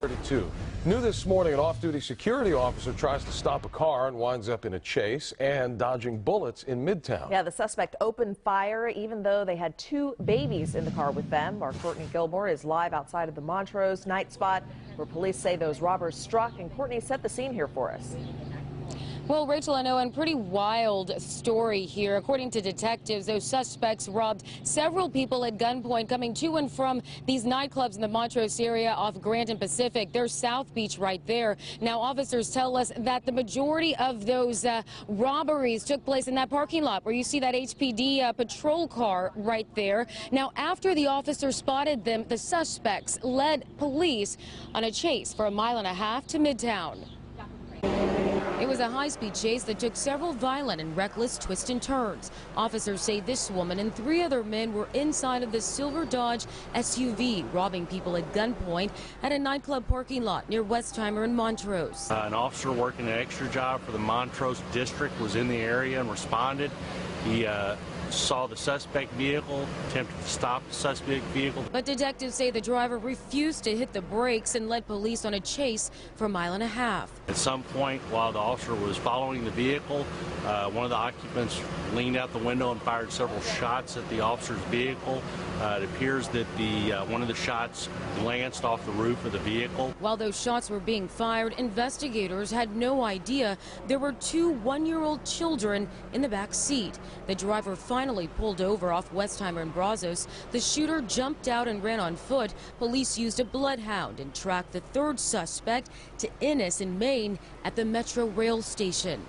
32. New this morning, an off-duty security officer tries to stop a car and winds up in a chase and dodging bullets in Midtown. Yeah, the suspect opened fire even though they had two babies in the car with them. Our Courtney Gilmore is live outside of the Montrose night spot where police say those robbers struck, and Courtney set the scene here for us. Well, Rachel, I know, and pretty wild story here. According to detectives, those suspects robbed several people at gunpoint coming to and from these nightclubs in the Montrose area off Grant and Pacific. There's South Beach right there. Now, officers tell us that the majority of those robberies took place in that parking lot where you see that HPD patrol car right there. Now, after the officers spotted them, the suspects led police on a chase for 1.5 miles to Midtown. It was a high-speed chase that took several violent and reckless twists and turns. Officers say this woman and 3 other men were inside of the silver Dodge SUV, robbing people at gunpoint at a nightclub parking lot near Westheimer and Montrose. An officer working an extra job for the Montrose district was in the area and responded. He saw the suspect vehicle, attempted to stop the suspect vehicle. But detectives say the driver refused to hit the brakes and led police on a chase for 1.5 miles. At some point, while the officer was following the vehicle, one of the occupants leaned out the window and fired several shots at the officer's vehicle. It appears that one of the shots glanced off the roof of the vehicle. While those shots were being fired, investigators had no idea there were 2 one-year-old children in the back seat. The driver finally pulled over off Westheimer and Brazos. The shooter jumped out and ran on foot. Police used a bloodhound and tracked the 3rd suspect to Ennis in Maine at the Metro rail station.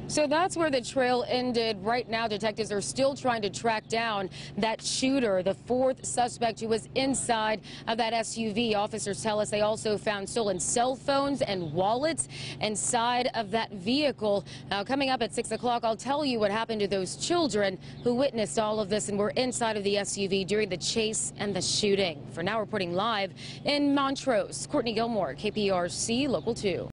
So that's where the trail ended. Right now, detectives are still trying to track down that shooter, the 4th suspect who was inside of that SUV. Officers tell us they also found stolen cell phones and wallets inside of that vehicle. Now, coming up at 6 o'clock, I'll tell you what happened to those children who witnessed all of this and were inside of the SUV during the chase and the shooting. For now, reporting live in Montrose, Courtney Gilmore, KPRC Local 2.